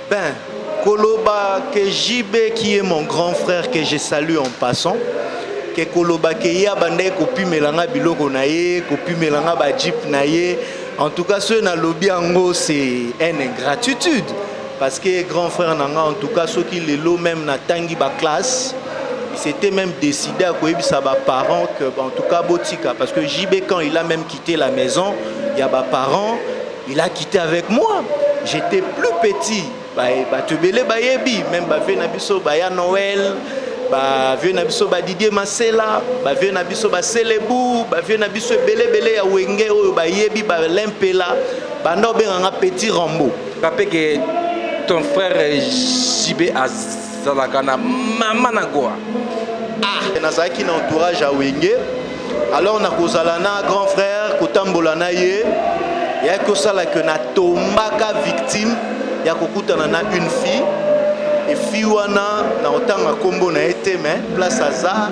Ben, Koloba que JB qui est mon grand frère que je salue en passant. Que Koloba que ya bande kopi melanga biloko na ye, kopi melanga ba jeep na ye. En tout cas, ceux na lobby ango c'est une ingratitude parce que grand frère nanga en tout cas ceux qui les lot même na tangi ba classe, il s'était même décidé à koyebisa ba parents que en tout cas botika parce que JB quand il a même quitté la maison, il y a ba parents, il a quitté avec moi. J'étais plus petit. Bah te belé ba yebi même ba ve na biso ba ya Noël. Ba vieux na biso ba Didier Masela, ba vieux na biso ba Selebou, ba vieux na biso belé ya wenge oyo ba yebi ba lempela, ba no benga petit Rambo. Rappelle que ton frère JB azalaka na mama na goa. Ah, nazaki na entourage ya wenge. Alors na kozala na grand frère kotambola na ye, ya ko sala que na tombaka victime ya kokutana na une fille. Et fiwana na otanga kombo na été mais place aza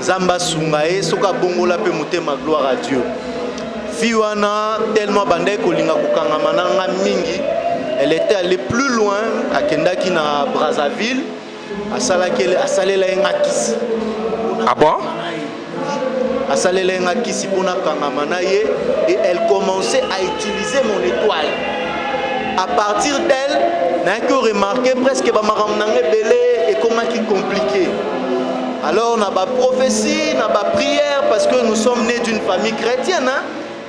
Zamba Sungae soka bongola pe motema gloire à Dieu. Fiwana tellement bandai kolinga kokangama na mingi, elle était allée plus loin à Kendaki na Brazzaville, à Salela Ngakisi. Ah bon? À Salela Ngakisi pour na kangama na ye et elle commençait à utiliser mon étoile. À partir d'elle, n'a que remarqué presque ba maramnangé belé et comment qui compliqué. Alors on a ba prophétie, on a ba prière parce que nous sommes nés d'une famille chrétienne. Hein?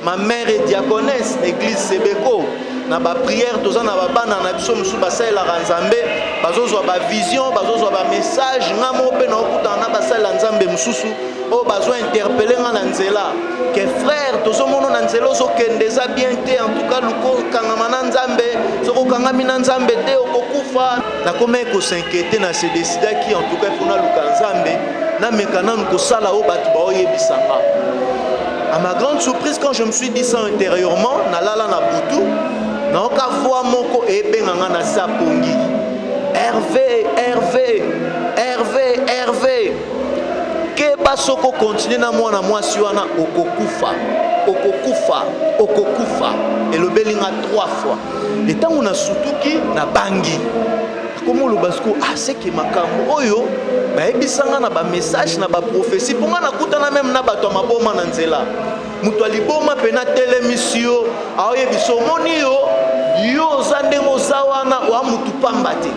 Ma mère est diaconesse, l'église Sebeko. Na ba prière, tous en a ba bana na biso musu basai la ranzambe, bazozwa ba vision, bazozwa ba message, ngamo pe na okuta na basai la nzambe mususu. Oh, besoin interpeller en Nzela. Que frère, tous les gens en Nzela sont déjà bien en tout cas, nous kangama nzambe, soko kangami nzambe te okokufa. Na comment ko s'inquiéter na se décider qui en tout cas pour na lukanzambe, na mekana nous ko sala o batu ba oyebisanga. À ma grande surprise quand je me suis dit ça intérieurement, na lala na butu, na oka voix moko ebenganga na sapongi. Hervé, Hervé, Hervé, Hervé. Soko continue na mwana mwasi wana okokufa okokufa okokufa et le belinga 3 fois et tant on a sutuki na bangi comme le basco ah c'est que makambo oyo ba ebisanga na ba message na ba prophétie pour nga na kutana même na bato maboma na nzela muto aliboma pena telemisio aoye biso moni yo zandengo zawana wa mutu pambate.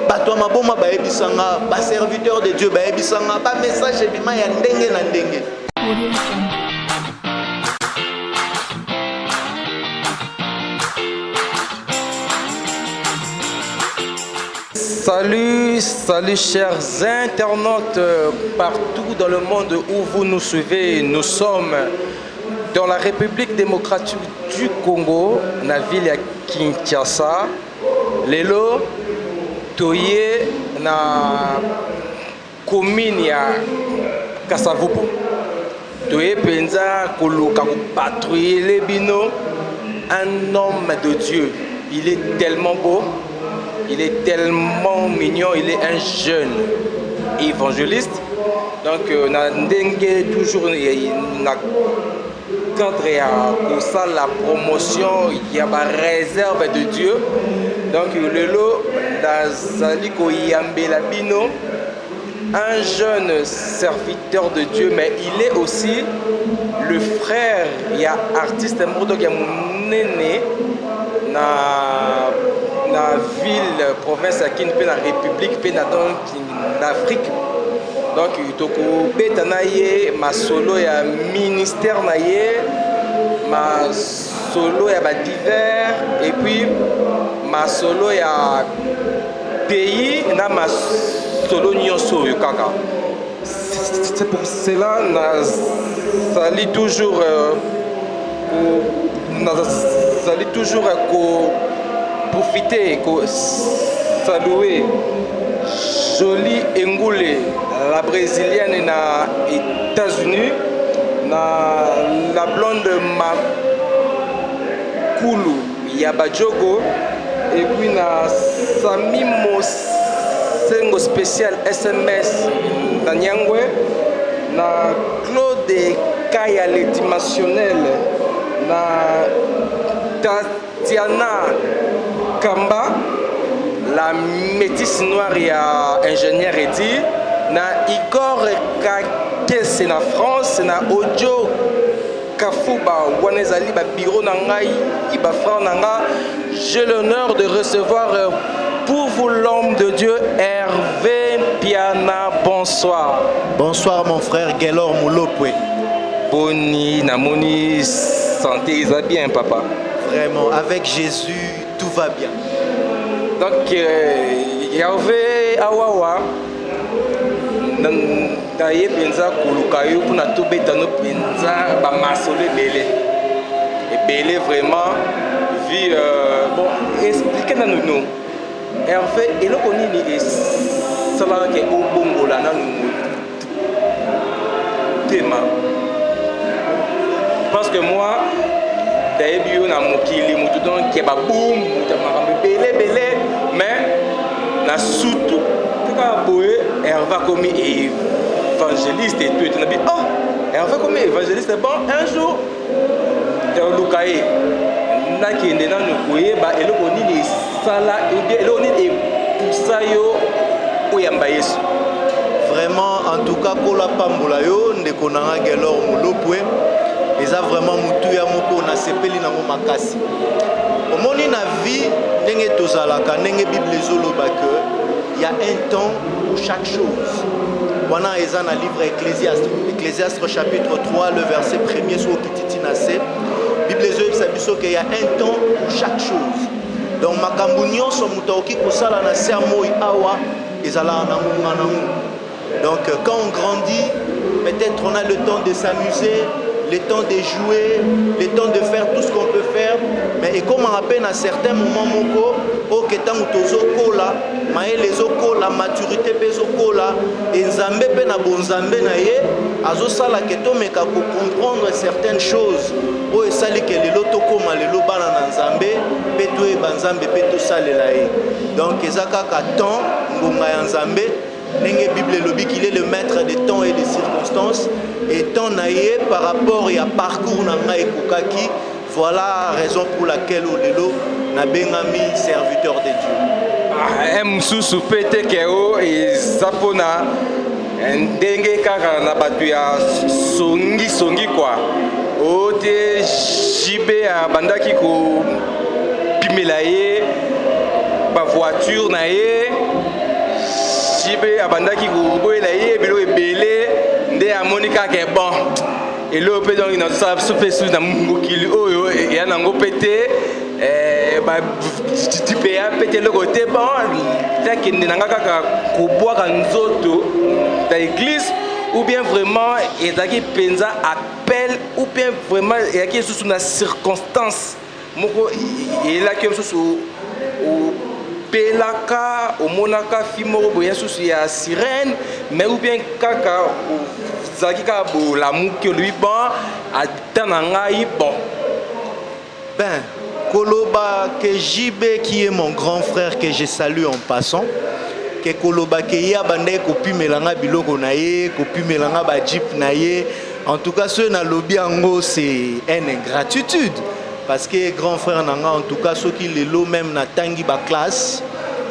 Bato maboma ba ebisanga ba serviteur de Dieu ba ebisanga ba message bima ya ndenge na ndenge. Salut chers internautes partout dans le monde où vous nous suivez. Nous sommes dans la République démocratique du Congo, na ville ya Kinshasa. Lelo toye na commune ya Kasavubu. Toye penza koluka ko patrouiller bino, un homme de Dieu. Il est tellement beau, il est tellement mignon, il est un jeune évangéliste. Donc na ndenge toujours na cadre ya pour ça la promotion, il y a la réserve de Dieu. Donc lelo Dazali Koyambela Bino, un jeune serviteur de Dieu, mais il est aussi le frère, il y a artiste qui a né dans la ville, province qui est la République, dans l'Afrique. Donc il y a ma solo, il y a ministère, ma solo, il y a divers, et puis ma solo, il y a pays, il y a ma solo, c'est pour cela que je toujours profiter, saluer Jolie Ngoulé, la brésilienne aux États-Unis, la blonde Makulu Yabadjogo, et puis Sami Mosengo spécial SMS Danyangwe, Claude Kaya l'éditimationnel, Tatiana Kamba, la métisse noire ya ingénieur edi na Igor Kakese na France na audio Kafuba wanezali ba bureau na ngai iba frère na nga. J'ai l'honneur de recevoir pour vous l'homme de Dieu Hervé Piana. Bonsoir. Bonsoir mon frère Gelor Moulopwe. Boni namoni santé ça bien papa. Vraiment avec Jésus tout va bien. Donc Hervé awawa na ye penza koluka yo pour na tobeta no penza ba masole belé. Et belé vraiment vie bon expliquez nous. Hervé eloko nini sala ke obongola na nous tema. Parce que moi d'ailleurs bio na mokili mutu donc ke ba boum mutu makambe belé mais na surtout kaka boye Hervé comme évangéliste et tout na bi oh Hervé comme évangéliste bon un jour de lukaye na kende na nukoye ba eloko nini sala et eloko nini poussa yo oyamba Yesu. Vraiment en tout cas kola pambola yo ndeko nanga Gelor Moulopwe eza vraiment mutu ya moko na sepeli na mo makasi. Omoni na vie ndenge tozalaka ndenge Bible ezoloba que il y a un temps pour chaque chose. Wana eza na livre Ecclésiaste chapitre 3 le verset 1er sur kititi na se. Bible ezoloba biso que il y a un temps pour chaque chose. Donc makambo nyonso mutu oki kosala na se moi awa ezala na ngonga na ngo. Donc quand on grandit, peut-être on a le temps de s'amuser, le temps de jouer, le temps de faire tout ce qu'on peut faire. Mais et comme on rappelle à certains moments, au ketan utozokola, maé les okola, maturité pezokola, et nzambe pe na bonzambe na ye, azo sala keto meka pour comprendre certaines choses. O esali ke lelo tokoma lelo bana na nzambe, pe to e banzambe pe to salela ye. Donc ezaka ka temps ngonga ya nzambe. Nenge Bible lobi qu'il est le maître des temps et des circonstances et temps naïe par rapport à parcours na ekokaki. Voilà la raison pour laquelle Olelo na bengami serviteur de Dieu. Msusu pete keo ezapona ndenge kaka na batu ya songi kwa ote jibe bandaki ko pimela ye ba voiture na ye jibe abandaki koboyela ye bilo ebele nde amonika ke bon elo pe donc na sa soupe na mokili oyo ya nango pete ba tipe ya pete le côté bon takende nanga kaka kobwaka nzoto ta église ou bien vraiment ezaki penza appel ou bien vraiment yaki sous na circonstance moko elaki sous pelaka omonaka fimo boya susu ya sirène mais ou bien kaka zaki ka bo la muki lui bon atana ngai bon ben koloba que JB qui est mon grand frère que je salue en passant que koloba que ya bande kopimelanga biloko na ye kopimelanga ba jeep na ye en tout cas ce na lobi ango c'est une ingratitude. Parce que grand frère nanga en tout cas ceux qui les lots même na tangi ba classe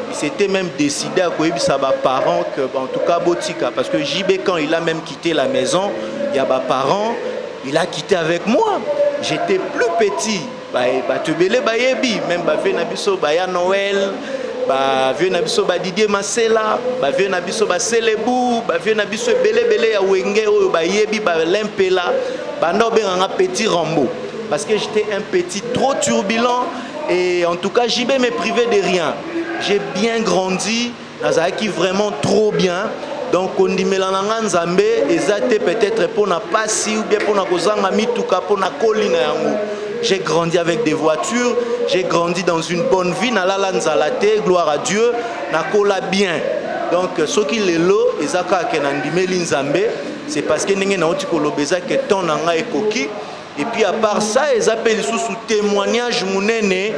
il s'était même décidé à quoi ça va parents que en tout cas botika parce que JB quand il a même quitté la maison il y a ba parents il a quitté avec moi j'étais plus petit ba te belé ba yebi même ba ve na biso ba ya Noël ba ve na biso ba Didier Masela ba ve na biso ba Celebu ba ve na biso belé ya wenge oyo ba yebi ba lempela ba no benga petit Rambo. Parce que j'étais un petit trop turbulent et en tout cas JB me privait de rien. J'ai bien grandi, qui vraiment trop bien. Donc on dit melananga nzambe ezate peut-être pour na passi ou bien pour na kozanga mituka pour na kolina yango. J'ai grandi avec des voitures, j'ai grandi dans une bonne vie na la nzalate, gloire à Dieu, na kola bien. Donc ceux qui les lo ezaka ke na ndimeli nzambe, c'est parce que ndenge na oti kolobeza ke ton nanga ekoki. Et puis à part ça, ils appellent sous témoignage munene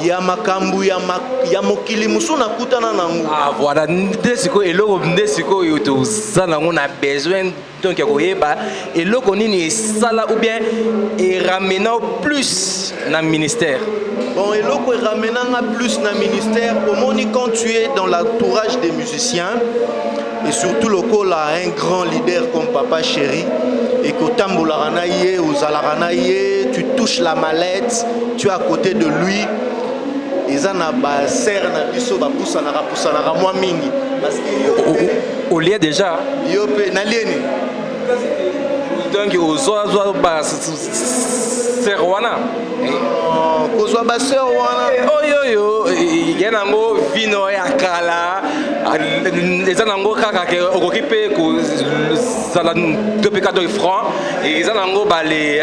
ya makambu ya mokili musuna kutana nangu. Ah voilà, ndesiko eloko ndesiko yoto zana on a besoin donc koyeba eloko nini sala ou bien et ramenant plus na ministère. Bon eloko ramenant plus na ministère omoni quand tu es dans l'entourage des musiciens, et surtout le col a un grand leader comme Papa Chéri, et que tu touches la mallette, tu es à côté de lui, ils ont un serre na biso ba poussa na moi mingi parce que au lieu déjà yope na lieni donc ozo ba serwana kozwa ba sœur wana oyoyo yanango vino ya kala eza nango kaka ke okoki mpe kozala to mpe 4 francs eza nango bale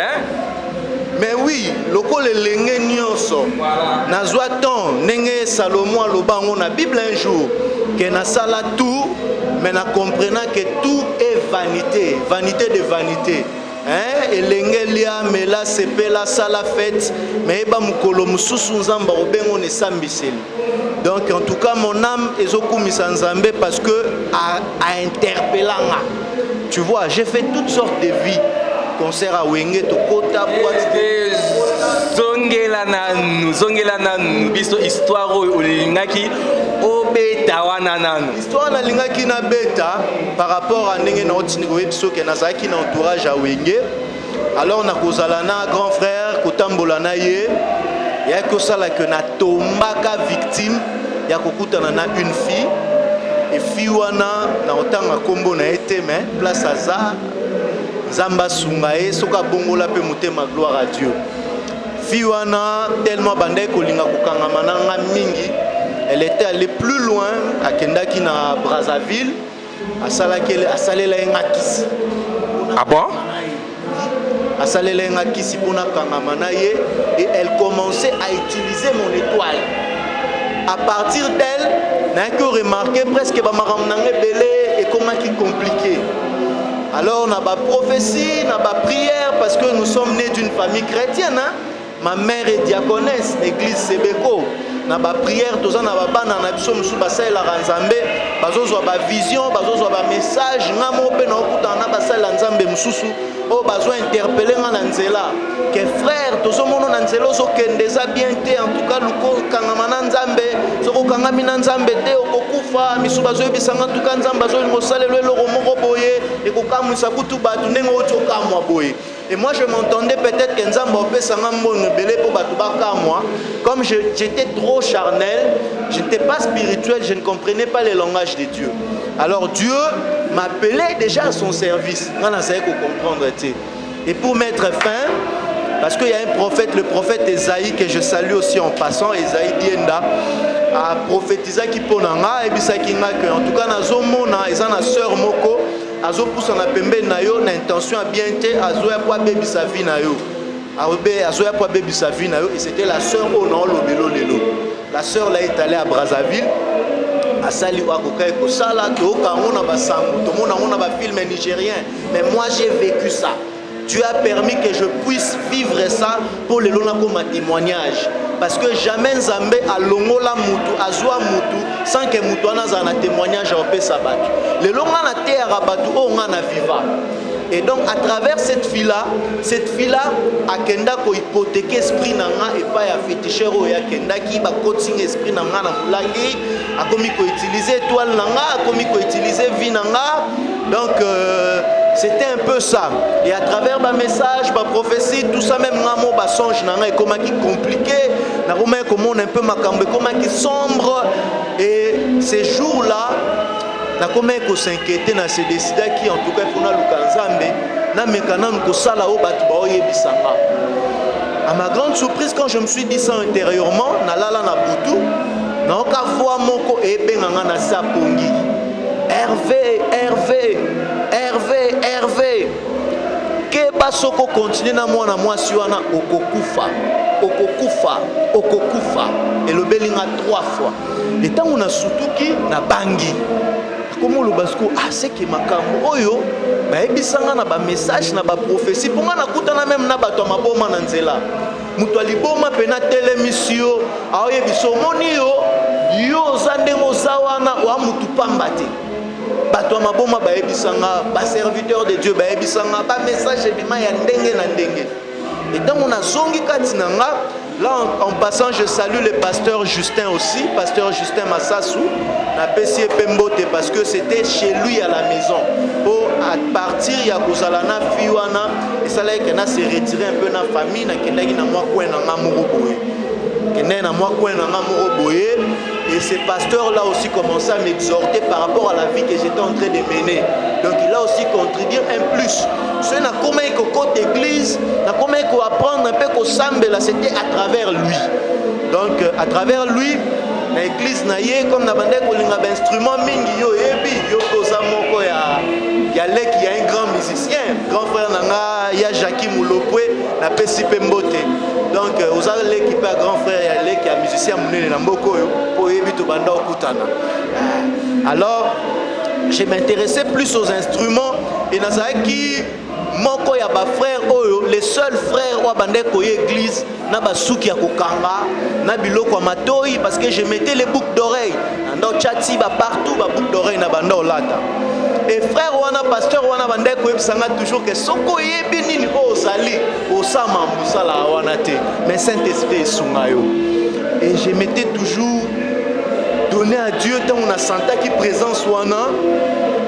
mais oui lokolo elenge nyonso nazwa temps ndenge Salomon aloba ngo na Bible un jour que nasala tout mais na comprenant que tout est vanité, vanité de vanité. Elenge lia mela sepela sala fête mais eba mukolo mususu nzamba obengo ne sambiseli. Donc en tout cas mon âme ezokumisa nzambe parce que a interpellanga. Tu vois, j'ai fait toutes sortes de vies. Concert à Wenge to Kota boîte zongela nanu biso histoire olingaki obeta wana nanu histoire na lingaki na beta par rapport à ndenge na otini ko biso ke nazaki na entourage à Wenge. Alors na kozala na grand frère kotambola na ye ya ko sala que na tombaka victime ya kokutana na une fille et fille wana na otanga kombo na été mais place aza Zamba Sungae, soka bongola pe mutema gloire à Dieu. Fiwana tellement bandai kolinga kokanga mananga mingi, elle était allée plus loin à Kendaki na Brazzaville, à Salela Ngakisi. Ah bon? À Salela Ngakisi pour na kanga ye et elle commençait à utiliser mon étoile. À partir d'elle, n'a que remarqué presque ba maramnanga belé et comment qui compliqué. Alors on a ma prophétie, on a ma prière parce que nous sommes nés d'une famille chrétienne. Hein? Ma mère est diaconesse, l'église Sebeko. Na ba prière, tous en a bana na biso musu basai la ranzambe, bazo zo ba vision, bazo zo ba message, ngamo pe na okuta na basai la nzambe mususu, o bazo interpeller nga nzela. Que frère, tous o mono nzela zo kendeza bien te en tout cas luko kangama na nzambe, zo ko kangami na nzambe te okokufa, misu bazo yebisanga tout cas nzambe bazo ngosalelo eloko moko boye, e ko kamwisa kutu batu ndenge oto kamwa boye. Et moi je m'entendais peut-être que nzambe opesanga mbongo belé po batu bakamwa, comme j'étais trop charnel, je n'étais pas spirituel, je ne comprenais pas les langages de Dieu. Alors Dieu m'appelait déjà à son service. Et pour mettre fin, parce qu'il y a un prophète, le prophète Esaïe, que je salue aussi en passant, Esaïe Dienda, a prophétisé qui ponanga et bisakinga que en tout cas nazomona ezana sœur moko azo poussa na pembe na yo na intention à bien te azo ya kwa baby sa vie na yo. Azo ya kwa baby sa vie na yo et c'était la sœur au nom lobelo lelo. La sœur là est allée à Brazzaville. A sali wa kokai ko sala to ka ngona ba sango to mona ngona ba film nigérien mais moi j'ai vécu ça. Dieu a permis que je puisse vivre ça pour le lona comme témoignage. Parce que jamais Nzambe a longola mutu, azwa mutu, sans que mutu anaza na témoignage à opé sabat. Le longa na terre abatu o nga na viva. Et donc à travers cette fille-là a kenda ko hypothéquer esprit nanga et pas ya féticheur o ya kenda ki ba coaching esprit nanga na mulangi, a komi ko utiliser étoile nanga, a komi ko utiliser vie nanga. Donc c'était un peu ça. Et à travers ma message, ma prophétie, tout ça même ngamo ba songe nanga et comment qui compliqué, na comment comment un peu macambe, comment qui sombre. Et ces jours-là, na comment ko s'inquiéter na se décider qui en tout cas pour na lukanzambe, na mekana ko sala o batu ba oyebisanga. À ma grande surprise quand je me suis dit ça intérieurement, na lala na butu, na ka voix moko ebenganga na sapongi. Hervé, Hervé, Hervé, Hervé. Que basoko continue na mwana mwasi wana okokufa, okokufa, okokufa. Et le belinga 3 fois. Et tant on a sutuki na bangi. Comment le basco ah c'est que makambo oyo ba ebisanga na ba message na ba prophétie pour nga na kutana même na bato maboma na nzela. Mutu aliboma pena télémission aoye biso moni yo zandengo zawana wa mutu pambate. Bato maboma ba ebisanga ba serviteur de Dieu ba ebisanga ba message ebima ya ndenge na ndenge. Et donc on a zongi kati nanga Là, en passant, je salue le pasteur Justin aussi, pasteur Justin Massassou, na Pessie Pembote, parce que c'était chez lui à la maison. Pour à partir, il y a Kozalana, Fiwana, et ça là, il s'est retiré un peu dans la famille, il y a moi et ce pasteur-là aussi commençait à m'exhorter par rapport à la vie que j'étais en train de mener. Donc il a aussi contribué un plus. Ce n'a comment il côté église, n'a comment il apprendre un peu qu'au Sambela, c'était à travers lui. Donc à travers lui, l'église naïe comme n'a bandé ko linga instrument mingi yo ebi yo koza moko ya lek il y a un grand musicien, grand frère nanga ya Jackie Moulopwe na Pessie Pembote. Donc aux avez l'équipe à grand frère ya lek ya musicien munene na mboko yo po ebi to banda okutana. Alors je m'intéressais plus aux instruments et nazaki moko ya ba frère oyo les seuls frères wa bande ko église na basuki ya kokanga na biloko matoi parce que je mettais les boucles d'oreilles ndo chati ba partout ba boucles d'oreilles na banda olata et frère wana pasteur wana bande ko ebisanga toujours que soko yebi nini ozali osama musala wana te mais Saint-Esprit sunga yo et je mettais toujours donner à Dieu tant on a senti qui présence wana.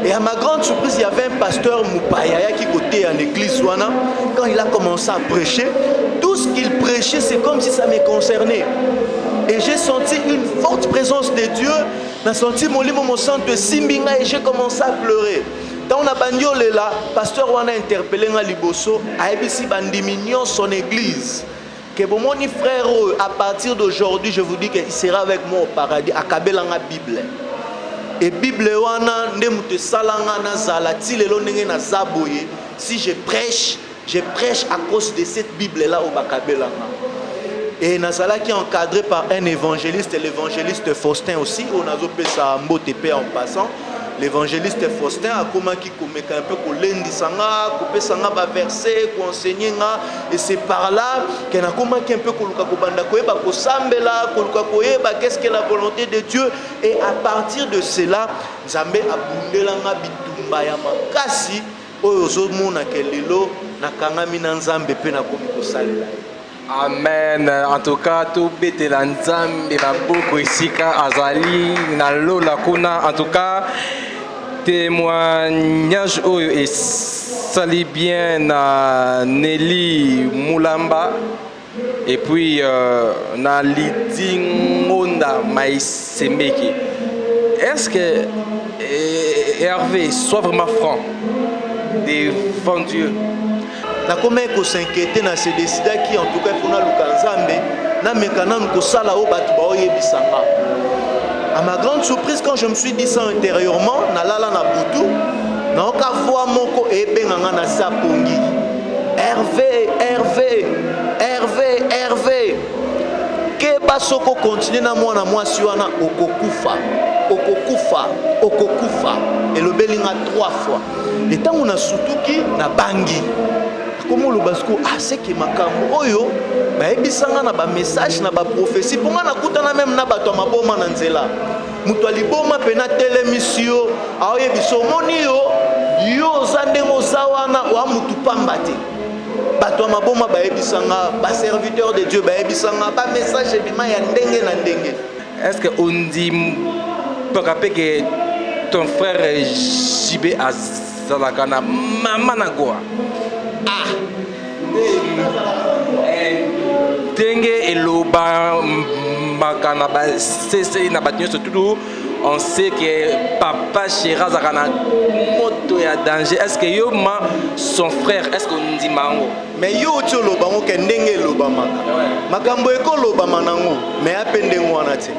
Et à ma grande surprise, il y avait un pasteur Moupaya qui côté en église wana. Quand il a commencé à prêcher, tout ce qu'il prêchait, c'est comme si ça me concernait. Et j'ai senti une forte présence de Dieu. J'ai senti mon livre, mon sang de Simbinga et j'ai commencé à pleurer. Dans la bagnole là, pasteur wana interpellé à Liboso, a ébissi bandimignon son église. Que bon mon frère, à partir d'aujourd'hui, je vous dis qu'il sera avec moi au paradis, à Kabelanga Bible. Et Bible wana ndemute salanga na zalati lelo ndenge na zaboye. Si je prêche à cause de cette Bible là au Bakabelanga. Et Nazala qui est encadré par un évangéliste, l'évangéliste Faustin aussi, on a zopé sa mbotepe en passant. L'évangéliste Faustin a comment qui comeka un peu ko lendi sanga, couper sanga ba verset, ko enseigner nga et c'est par là qu'on a comment qui un peu ko luka ko banda ko eba ko sambela, ko luka ko eba qu'est-ce que la volonté de Dieu et à partir de cela, Nzambe abundela nga bitumba ya makasi oyo zo mona ke lelo na kangami na Nzambe pe na komi ko salela. Amen. En tout cas, tout bête l'anzam et ma beaucoup ici quand azali na lola kuna. En tout cas, témoignage et sali bien na Nelly Moulamba et puis na Lidi Ngonda Maïsemeki. Est-ce que Hervé soit vraiment franc devant Dieu? Na comment ko s'inquiéter na se décider qui en tout cas pour na lukanzambe na mekana ko sala o batu ba oyebisanga. À ma grande surprise quand je me suis dit ça intérieurement na lala na butu na ka voix moko ebenganga na sapongi. Hervé ke basoko continuer na mwana mwasi wana okokufa et le belinga 3 fois. Et tant on a sutuki na bangi. Comment le basco c'est que makambo oyo ba ebisanga na ba message na ba prophétie pour nga na kutana même na bato maboma na nzela muto aliboma pena telemisio aoye biso moni yo zandengo zawana wa mutu pambate bato maboma ba ebisanga ba serviteur de Dieu ba ebisanga ba message bima ya ndenge na ndenge. Est-ce que on dit pour rappeler que ton frère JB Azalakana Mamanagoa Dengue et Loba Makana c'est na battu surtout on sait que papa Chéra Zakana moto ya danger. Est-ce que yo son frère est-ce qu'on dit mango mais yo tio loba ngo ke ndenge loba maka makambo eko loba manango mais apende ngwana te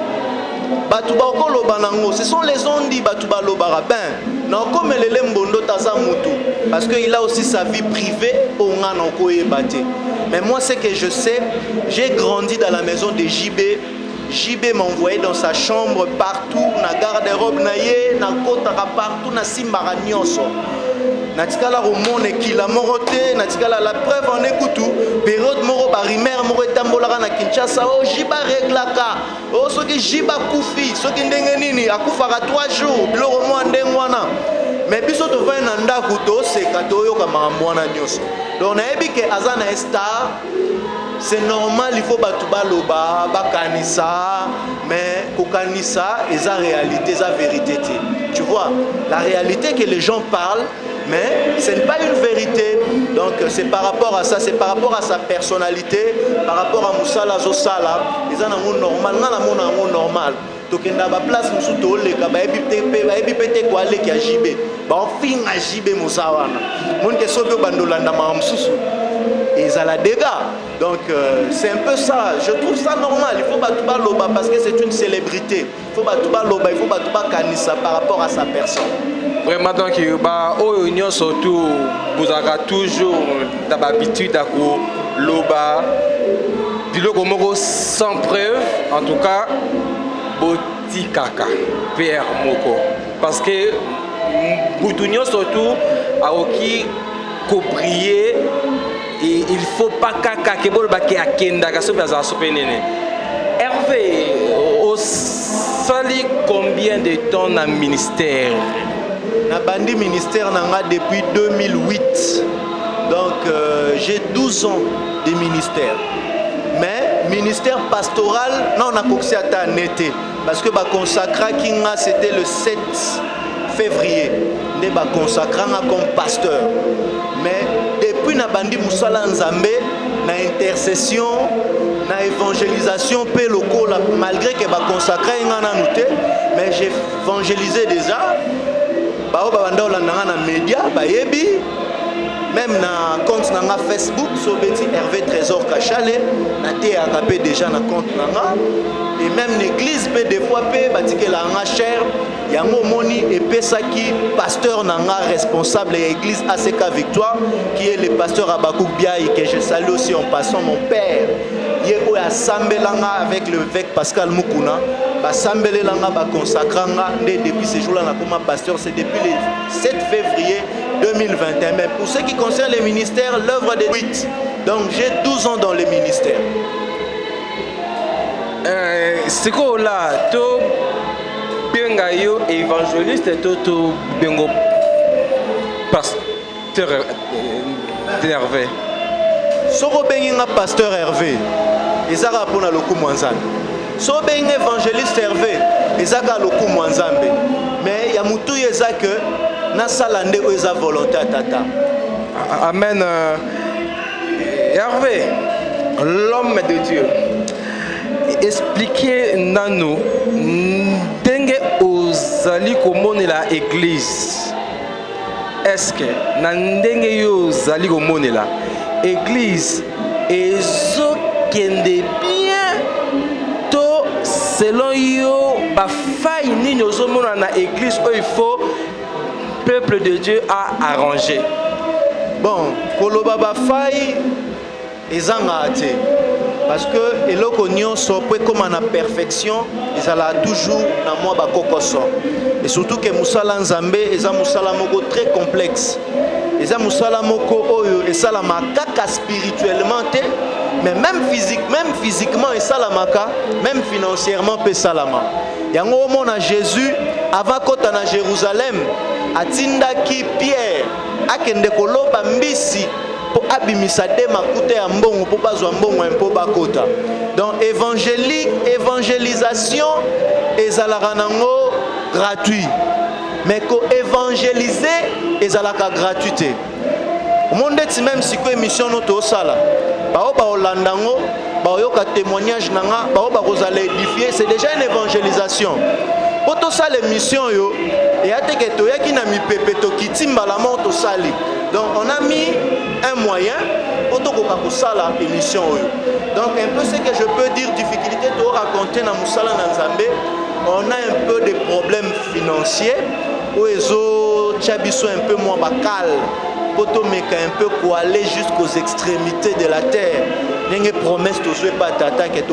batu ba ko loba nango ce sont les ondi batu ba loba ben na comme lele mbondo taza mutu parce que il a aussi sa vie privée au ngana ko ebate. Mais moi ce que je sais, j'ai grandi dans la maison de JB m'envoyait dans sa chambre partout na garde-robe na ye na kotaka partout na simbara nyonso natikala romone kila morote natikala la preuve en écoutu période moro ba rimer moro etambolaka na Kinshasa jiba reglaka soki jiba kufi soki ndenge nini akufaka 3 jours biloko mwa ndenge wana mais biso tovai na ndako toseka toyoka makambo wana nyonso donc nayebi ke aza na star c'est normal, il faut batuba loba, bakanisa, mais kokanisa, et la réalité, la vérité. Tu vois, la réalité que les gens parlent, mais ce n'est pas une vérité. Donc c'est par rapport à ça, c'est par rapport à sa personnalité, par rapport à Moussala Zosala, ils ont un monde normal, ils ont un monde normal. Donc il y a une place où il y a des gens qui ont jibé. Ils ont jibé Moussawana. Les gens qui sont et ça la dégâts. Donc c'est un peu ça. Je trouve ça normal. Il faut battre Loba parce que c'est une célébrité. Il faut battre Loba, il faut battre Kanissa par rapport à sa personne. Vraiment, donc, union surtout, vous avez toujours l'habitude à Loba, sans preuve, en tout cas, Boti Kaka, Pierre Moko. Parce que Boutunion surtout, a qui coprier. Et il ne faut pas que Hervé, au sali combien de temps dans le ministère? Na bandi ministère depuis 2008. Donc j'ai 12 ans de ministère. Mais ministère pastoral, non, on a consacré à l'été. Parce que consacré Kinga c'était le 7 février. On a consacré comme pasteur. Mais depuis na bandi Moussala Nzambe, na intercession, na évangélisation, pe loko, malgré que ba consacré ngana mais j'ai évangélisé déjà. Bao babanda olandanga na média, bayebi, même na compte na Facebook, Sobeti Hervé Trésor Kachale, na te agapé déjà na compte nanga. Et même l'église peut des fois peut batike la nga cher, yango moni et pesaki pasteur nanga responsable de l'église ACK Victoire qui est le pasteur Abakouk Biaï que je salue aussi en passant mon père. Yeko ya sambelanga avec le évêque Pascal Mukuna, ba sambelanga ba consacranga depuis ce jour-là na comme pasteur, c'est depuis le 7 février 2021. Mais pour ce qui concerne les ministères, l'œuvre de 8. Donc j'ai 12 ans dans les ministères. C'est quoi là, tu bengayo évangéliste et tu bengo pasteur Hervé. Soko benga pasteur Hervé, ezaka pona loku mwanzambe. So benga évangéliste Hervé, ezaka loku mwanzambe. Mais ya mutu ezaka na salande o eza volonté tata. Amen. Hervé, l'homme de Dieu. Expliquez nous dengue ozali komone la église. Est-ce que nandenge yo zali komone la église ezo kende bien to selon yo ba faille nini ozomona na église où il faut peuple de Dieu a arrangé. Bon, koloba ba faille ezanga ate. Parce que eloko nyonso po comme en perfection, ils ala toujours na moi ba kokoso. Et surtout que musala nzambe eza musala moko très complexe. Eza musala moko oyo esala makaka spirituellement te, mais même physiquement esala maka, même financièrement pe salama. Yango mona Jésus avant kota na Jérusalem atindaki Pierre akende koloba mbisi pour abimisa de makute ya mbongo pour bazwa mbongo pour bakota. Donc évangélisation ezalaka nango gratuit, mais ko évangéliser ezalaka gratuité. Monde ti même si ko émission noto sala bao ba olandango bao yoka témoignage nanga bao ba kozala édifier, c'est déjà une évangélisation. Poto sala émission yo et ateke to yaki na mipepe to kitimba la moto sali. Donc on a mis un moyen pour la émission. Donc un peu ce que je peux dire, difficulté de raconter dans Moussala Nanzambe, on a un peu de problèmes financiers où les autres sont un peu moins bacal, pour un peu pour aller jusqu'aux extrémités de la terre. Il y a une promesse de ne pas t'attaquer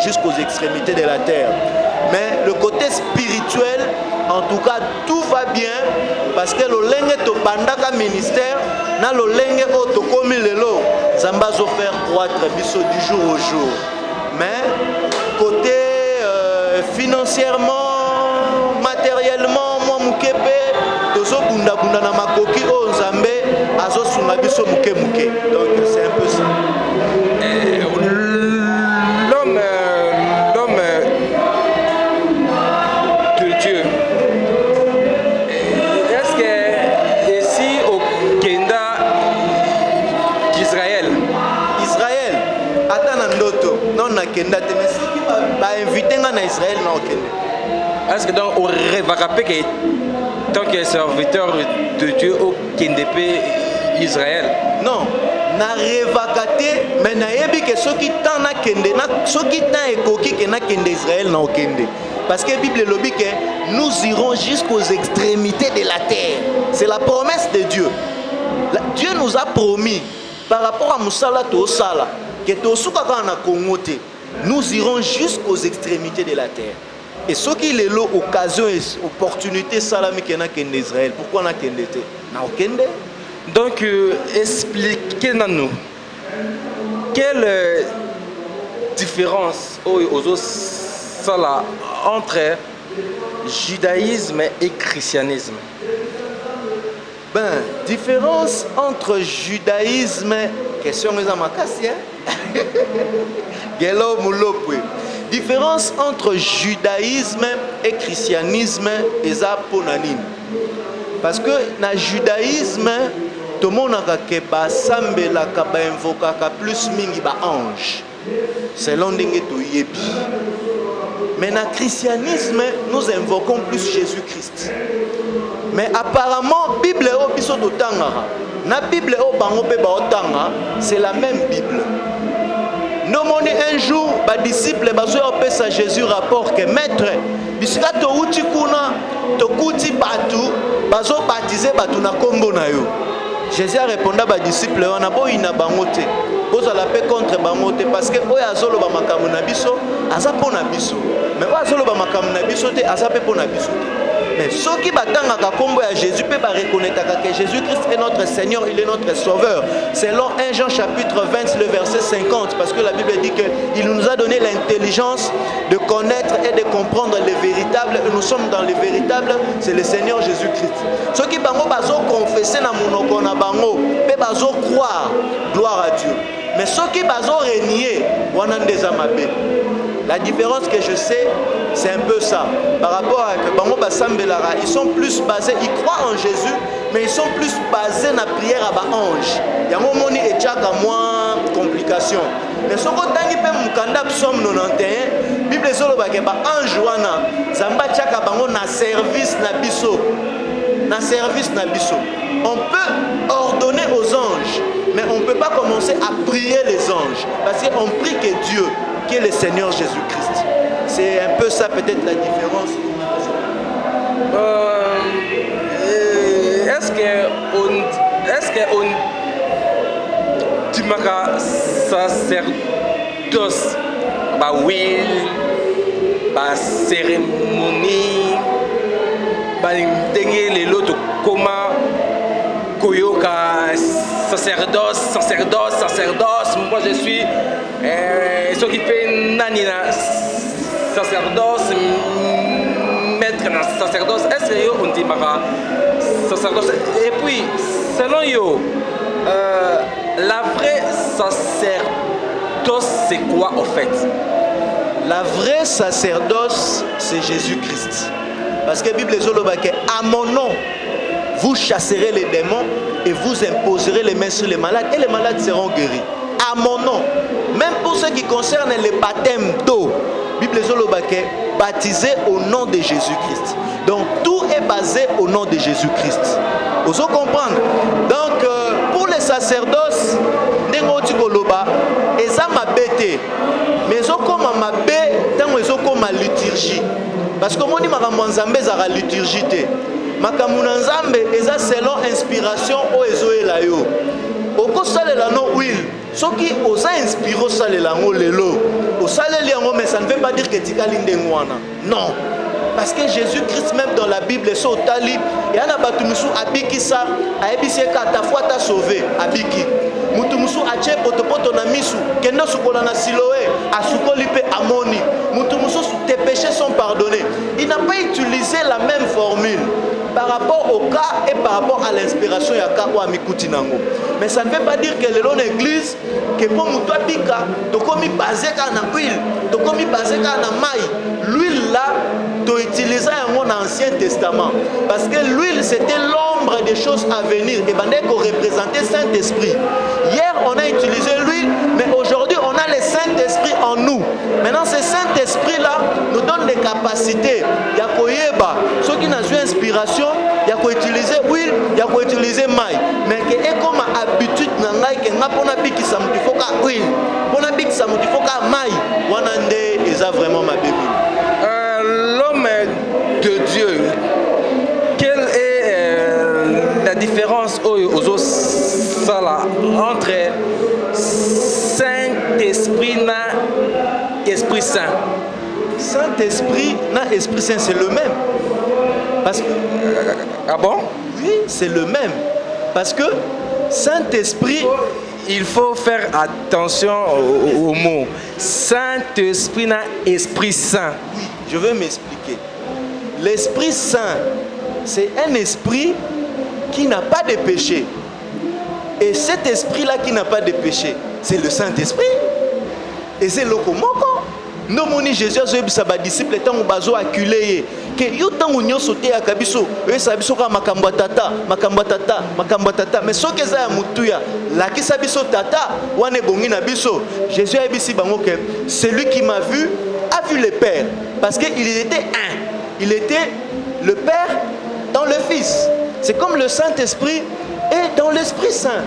jusqu'aux extrémités de la terre. Mais le côté spirituel, en tout cas, tout va bien parce que le lenge to bandaka ministère, na le lenge o to komi lelo, zamba zo faire croître biso du jour au jour. Mais côté financièrement, matériellement, moi mukepe, tozo bunda bunda na makoki o nzambe azo sunga biso muke muke. Donc c'est un peu ça. Israël na okende. Est-ce que donc on rêvera pas que tant que serviteur de Dieu au Kendepe Israël? Non, na rêvaka te, mais nayebi que soki tant na kende, soki tant ekoki ke na kende Israël na okende. Parce que la Bible dit que nous irons jusqu'aux extrémités de la terre. C'est la promesse de Dieu. Dieu nous a promis, par rapport à Moussala Tosala, que nous irons jusqu'aux extrémités de la terre. Et ce qui est l'occasion et l'opportunité, c'est Israël. Pourquoi on a Kendete? Donc, expliquez-nous quelle différence entre judaïsme et christianisme. Ben, différence entre judaïsme, question de Makassia. Différence entre judaïsme et christianisme est à Ponanine. Parce que dans le judaïsme, tout le monde a invoqué plus mingi ba ange. Selon dingue to yebi. Mais dans le christianisme, nous invoquons plus Jésus-Christ. Mais apparemment, la Bible la Bible c'est la même Bible. Nous avons un jour, les disciples ont Jésus rapport que maître, Jésus a répondu à les disciples, on a beau ina bangote. Vous allez paix contre bangote parce que oya azolo ba makamu na biso, azapo na biso. Mais oya azolo ba makamu na biso te, azape po na biso te. Mais ceux qui battent à combo à Jésus peuvent reconnaître que Jésus-Christ est notre Seigneur, il est notre Sauveur. Selon 1 Jean chapitre 20, le verset 50, parce que la Bible dit qu'il nous a donné l'intelligence de connaître et de comprendre les véritables. Et nous sommes dans les véritables, c'est le Seigneur Jésus-Christ. Ceux qui bango bazo confesser na monoko na bango, pe bazo croire, gloire à Dieu. Mais ceux qui bazo renier, wanandeza mabe. La différence que je sais, c'est un peu ça. Par rapport à Bango Bassambelara, ils sont plus basés, ils croient en Jésus, mais ils sont plus basés dans la prière à l'ange. Il y a un moment où il y a moins de complications. Mais ce qu'on a dit, Mukanda Psalm 91, la Bible dit que l'ange Zamba Tchaka Bango na service na biso. Na service na biso. On peut ordonner aux anges, mais on ne peut pas commencer à prier les anges. Parce qu'on prie que Dieu, qui est le Seigneur Jésus-Christ. C'est un peu ça peut-être la différence. Est-ce que tu m'as sacerdoce, bah will, bah cérémonie, bah dengue les lots comment koyoka sacerdoce. Moi je suis ce qui fait nanina sacerdoce, maître dans sacerdoce. Est-ce que on dit mara sacerdoce? Et puis selon yo, la vraie sacerdoce c'est quoi en fait? La vraie sacerdoce c'est Jésus-Christ. Parce que la Bible dit à mon nom vous chasserez les démons et vous imposerez les mains sur les malades et les malades seront guéris. À mon nom. Même pour ce qui concerne les baptêmes d'eau, la Bible dit baptisé au nom de Jésus-Christ. Donc tout est basé au nom de Jésus-Christ. Vous comprenez? Donc pour les sacerdoces, ils ont ma bête. Mais ils ont comme ma bête, ils ont comme ma liturgie. Parce que moi, je dis que la liturgie. Makamuna Nzambe eza selon inspiration o ezoela yo. Okosalela no will. Soki oza inspiro salela ngo lelo. Osaleli yango mais ça ne veut pas dire que tikali ndengwana. Non. Parce que Jésus-Christ même dans la Bible est au tali et ana batumusu abikisa aebisi ka ta foi ta sauvé abiki. Mutumusu ache potopoto na misu kenda sukola na Siloé asukoli pe amoni. Mutumusu tes péchés sont pardonnés. Il n'a pas utilisé la même formule par rapport au cas et par rapport à l'inspiration ya ka wa mikuti nango. Mais ça ne veut pas dire que l'église que pour muto bika to komi basé ka na huile, to komi basé ka na mai. L'huile là to utiliser dans l'Ancien Testament parce que l'huile c'était l'ombre des choses à venir et bandé qu'on représentait Saint-Esprit. Hier on a utilisé l'huile mais aujourd'hui on a le Saint-Esprit en nous. Maintenant ce Saint-Esprit là nous donne capacité ya koyeba soki nazwi inspiration ya koutiliser huile ya koutiliser mai mais que est comme habitude na ngai ke nga pona bikisa mutu foka huile pona bikisa mutu foka mai wana nde eza vraiment ma bible. L'homme de Dieu, quelle est la différence aux autres entre Saint-Esprit et Esprit Saint? Saint-Esprit et Esprit Saint, c'est le même. Parce que, ah bon? Oui, c'est le même. Parce que Saint-Esprit... Il faut faire attention aux mots. Saint-Esprit et Esprit Saint. Oui, je vais m'expliquer. L'Esprit Saint, c'est un esprit qui n'a pas de péché. Et cet esprit-là qui n'a pas de péché, c'est le Saint-Esprit. Et c'est le Komoko. Non, mon Jésus a dit à disciple tant bazo acculé que yo tango nyo sauté à kabiso e sabiso ka makambo tata mais so que ça mutuya la ki sabiso tata wane bongi na biso Jésus a dit bango que celui qui m'a vu a vu le Père parce que il était un, il était le Père dans le Fils. C'est comme le Saint-Esprit est dans l'Esprit Saint.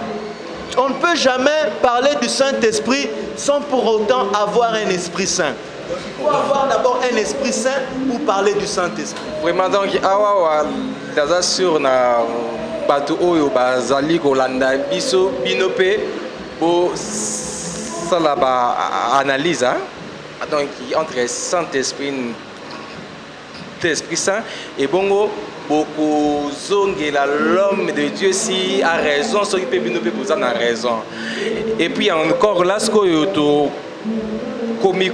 On ne peut jamais parler du Saint-Esprit sans pour autant avoir un Esprit Saint. Il faut avoir d'abord un Esprit Saint pour parler du Saint-Esprit. Vraiment, donc, awa daza sur na bato oyo bazali kolanda biso binope bo sala ba analyse donc entre Saint-Esprit et Esprit Saint et bongo beaucoup zongela l'homme de Dieu si a raison ce qui peut binope pour ça a raison. Et puis encore là ce que comique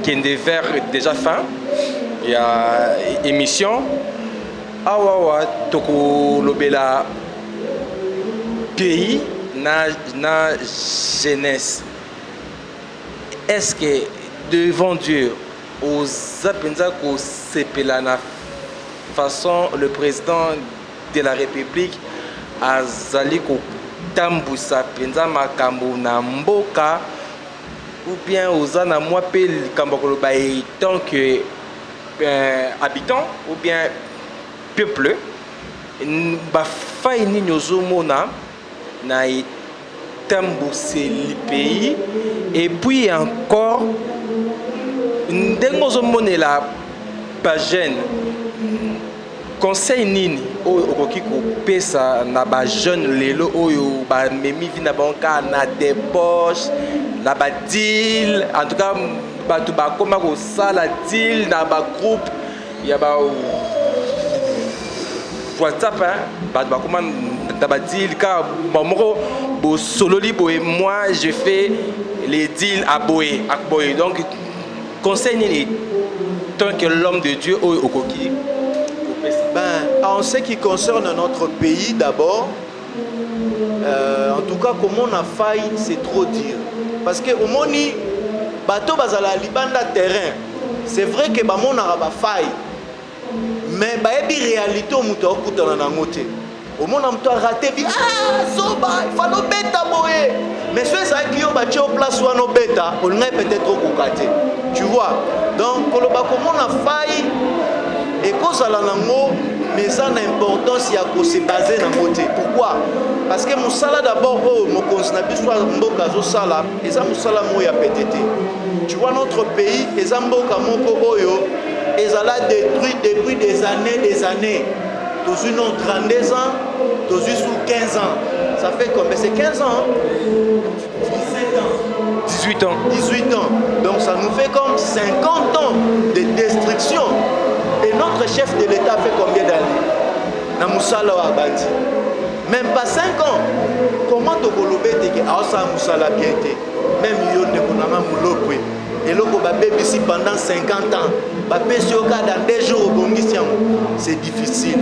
qui est vers déjà fin il y a émission awawa toko lobela pays na jeunesse. Est-ce que devant Dieu aux apenza ko sepela na façon le président de la République azali ko tambusa penza makambo na mboka ou bien aux ana moi pe kambakolo ba tant que habitant ou bien peuple ba fay ni nyozomona na tambusé le pays et puis encore ndengozomona la ba jeune conseil nini oyo okoki kopesa na ba jeune lelo oyo ba memi vi na banka na débauche na ba deal en tout cas bato bakoma kosala deal na ba groupe ya ba WhatsApp bato bakoma na ba deal ka moko bo sololi boye moi je fais les deals à boye donc conseil nini tant que l'homme de Dieu oyo okoki. En ce qui concerne notre pays d'abord, en tout cas comme on a failli, c'est trop dire. Parce que au moni, bateau bazala libanda terrain, c'est vrai que bamon a failli, mais baebi réalité au mouton kutana na ngote. Au monde am toi raté bi zoba, il faut beta boye. Mais ceux qui ont bâti au place ou no beta, on est peut-être au kokate. Tu vois. Donc koloba comme on a failli et cause à l'ango mais ça a une importance à se baser dans le côté. Pourquoi? Parce que mon salaire d'abord, mon consnabi soit mboka zo sala, et ça mon salaire moya pétété. Tu vois notre pays, et ça mboka moko oyo, et ça l'a détruit depuis des années. Dans une autre 32 ans, dans une sous 15 ans. Ça fait combien? C'est 15 ans? 17 ans. 18 ans. 18 ans. Donc ça nous fait comme 50 ans de destruction. Et notre chef de l'État fait combien d'années? Na Moussala wa Bandi. Même pas 5 ans. Comment tu peux le dire que ça Moussala bien été? Même yo ne konama mulopwe. Et là, ici pendant 50 ans, dans 2 jours, c'est difficile.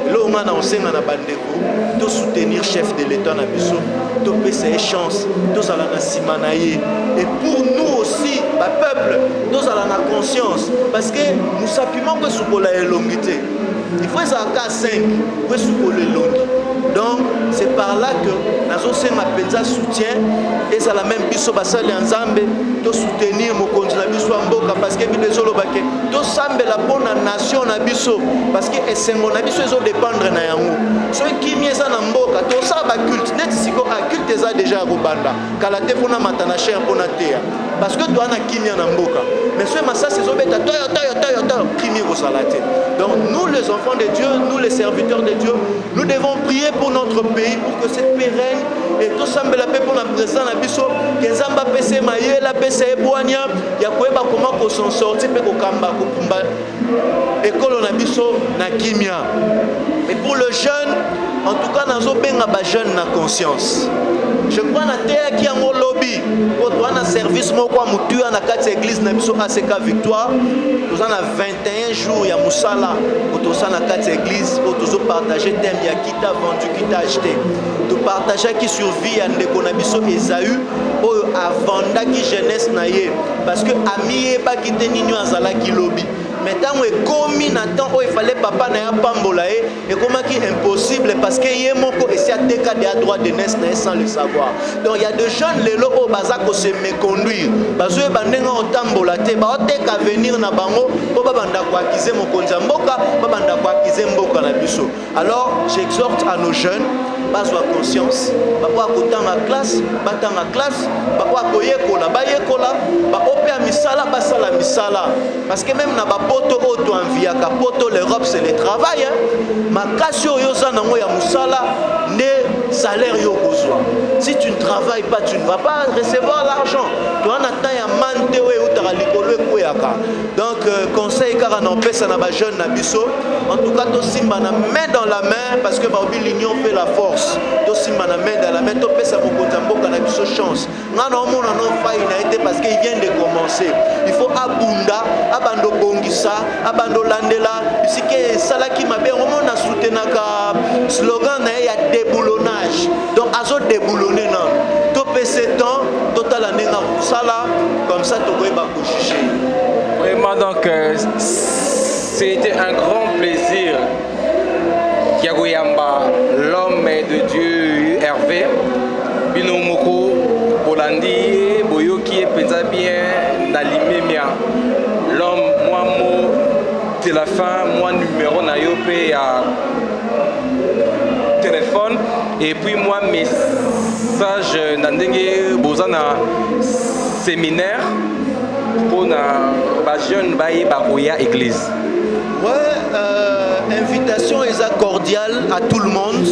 Et là, on a soutenir le chef de l'État, de payer ses chances, de et pour nous aussi, le peuple, nous avons la conscience. Parce que nous savons que nous avons la longité. Il faut que 5 pour donc c'est par là que nous avons un soutien et c'est la même biso basali ensemble to soutenir mokonzi na biso ya mboka parce que bino ezolobake tosambela mpo na nation na biso parce que esengo na biso ezodépendre na yango soki kimia eza na mboka tosala baculte neti siko culte eza deja ya kobanda kala te mpona mata na chere mpona teya parce que toa na kimia na mboka mais soki masasi ezobeta toyo kimia ekozala te. Donc nous les enfants de Dieu, nous les serviteurs de Dieu, nous devons prier pour notre pays pour que c'est pérenne et tout semble la paix pour la président na biso kezamba pese maye la pese eboania ya koyeba comment ko s'en sortir pe ko kamba ko kumba ekolo na biso na kimia. Et pour le jeune, en tout cas nazo benga ba jeune na conscience. Je crois na terre qui en lobby pour toi na service moko mutu na kati église na biso ACK Victoire nous en a 21 jours ya musala pour to na kati église pour to partager thème ya kita vendu kita acheté to partager qui survie ya ndeko na biso Esaü oyo avanda ki jeunesse na ye parce que ami e ba kite ninyo azala ki lobby. Maintenant, il fallait papa na pambola et comment qui impossible parce que yé moko essaie à décader à droite de naissance sans le savoir. Donc il y a des jeunes les lots au bazar qui se méconduire parce que bandenga otambola te ba oteka venir na bango po babanda kwa kize mokonza mboka babanda kwa kize mboka na biso. Alors j'exhorte à nos jeunes base wa conscience ba kwa kotanga classe batanga classe ba kwa koyekola ba yekola ba opé misala basala misala parce que même na ba poto auto enviaka poto l'Europe c'est le travail hein makasi oyo za nango ya musala ne salaire yo kozwa si tu ne travailles pas tu ne vas pas recevoir l'argent toi on attend ya mante oyo utara likolo ekoyaka. Donc conseil car na pesa na ba jeune na biso en tout cas to simba na main dans la main parce que ba l'union fait la force to simba na main dans la main to pesa bokonza mboka na biso chance ngana omona no faille na été parce qu'il vient de commencer il faut abunda abando bongisa abando landela bisike salaki mabe omona soutenaka slogan na ya déboulonnage donc azo déboulonner na to pese temps total anenga sala comme ça to koyeba ko juger. Vraiment donc c'était un grand plaisir Kiagoyamba l'homme de Dieu Hervé Binomoko Bolandi Boyoki pensa bien Nalimemia l'homme moi mot de la fin moi numéro na yopé à téléphone et puis moi message nandenge bozana séminaire pour na ba jeune baye bakoya église. Ouais, invitation est cordiale à tout le monde.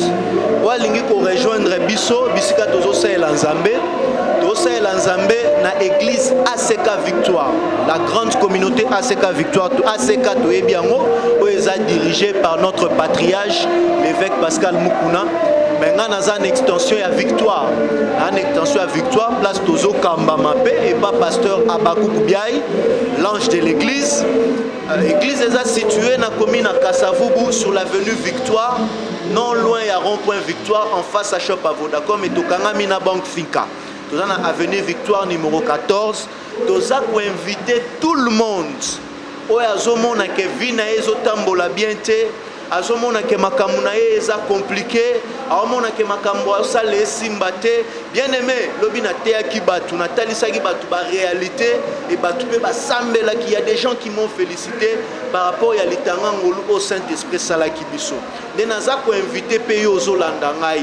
Walingi ko rejoindre biso bisika tozo sala nzambe. Tozo sala nzambe na église ACK Victoire. La grande communauté ACK Victoire, ACK to ebiango, est dirigée par notre patriarche l'évêque Pascal Mukuna. Maintenant, nous avons une extension à Victoire. Une extension à Victoire, place Tozo Kamba Mapé et pas pasteur Abakou Koubiaï, l'ange de l'église. L'église est située dans la commune à Kassavubu sur l'avenue Victoire, non loin à rond-point Victoire, en face à Shop à Vodacom et Tokanga Mina Bank Finka. Nous avons l'avenue Victoire numéro 14. Nous avons invité tout le monde. Oyazomona ke vina ezotambola bien te. Azomona ke makambo na ye eza compliqué, azomona ke makambo asala esimba te. Bien aimé, lobi na te ki batu na talisaki batu ba réalité et batu pe ba sambela ki y a des gens qui m'ont félicité par rapport à litanga ngolu au Saint-Esprit sala ki biso. De naza ko inviter pe yo zolanda ngai.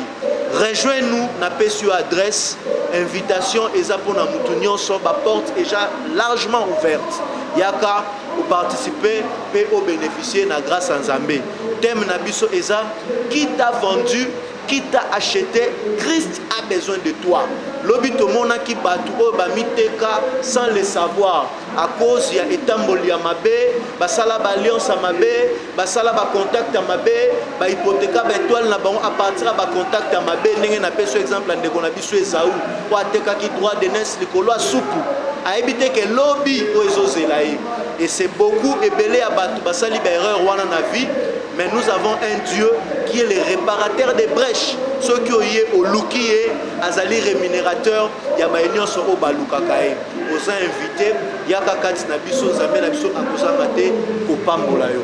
Rejoins-nous na pe sur adresse invitation eza pona mutu nyonso ba porte déjà largement ouverte. Yaka pour participer et au bénéficier na grâce à Nzambe. Thème na biso eza qui t'a vendu, qui t'a acheté, Christ a besoin de toi. Lobi to mona ki batu o ba miteka sans le savoir à cause ya etamboli ya mabe, basala ba alliance ya mabe, basala ba contact ya mabe, ba hypothèque ba étoile na bango à partir ba contact ya mabe ndenge na peso exemple ndeko na biso Esaü o ateka ki droit de naissance likolo a soupu. A éviter que lobby o ezozela ye. Et c'est beaucoup ébélé à batu basali ba erreur wana na vie, mais nous avons un Dieu qui est le réparateur des brèches. Ceux qui ont eu au Lukié, Azali rémunérateur, ya ba union so o balukakae. Aux invités, yaka kati na biso zamé na biso akozanga te ko pambola yo.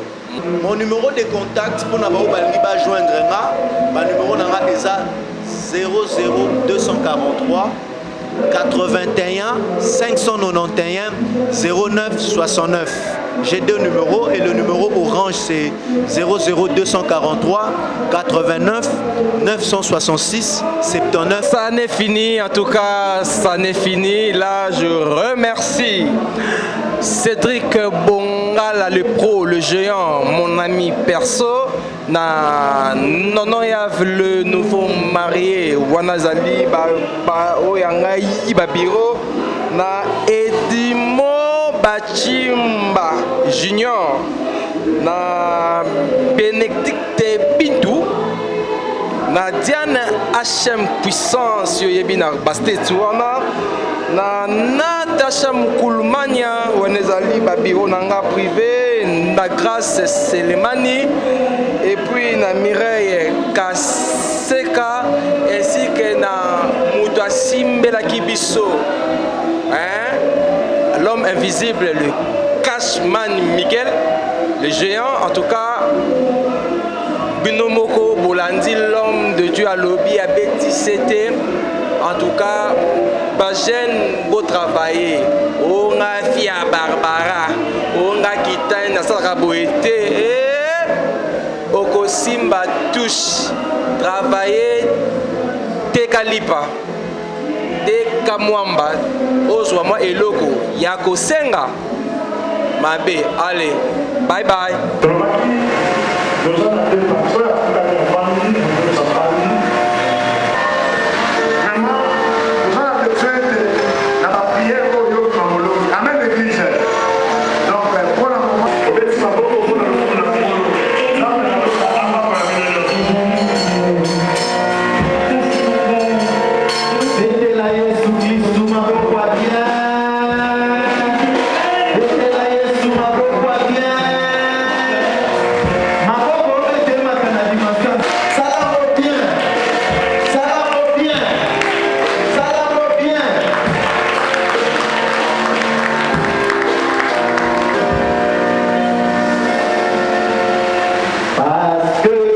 Mon numéro de contact pour na ba balingi ba joindre nga, ba numéro na nga eza 00243 81 591 09 69. J'ai deux numéros et le numéro orange c'est 00243 89 966 79. Ça n'est fini, en tout cas, ça n'est fini. Là, je remercie Cédric Bongala, le pro, le géant, mon ami perso. Non, Yav, le nouveau marié, Wanazali, Oyangaï, Babiro, na Edimo Bachimba Junior, na Bénédicte Bintou, na Diane HM Puissance, Yoyebina Bastetouana, na Natacha Moukoulmania, Wanazali, Babiro, Nanga Privé, na Grâce Selemani, et puis na Mireille Kaseka, ainsi que na Moutassimbela Kibiso, hein? L'homme invisible, le Cashman Miguel, le géant, en tout cas, Binomoko Bolandi, l'homme de Dieu à Lobby, à B17, en tout cas, Bajen beau travailler, on a Fia Barbara, on a Kita Nasara Boete, Okosimba touche, travailler, Tekalipa, Tekamwamba, Ozwama Eloko, Yako Senga, Mabe, allez, bye bye. Parce que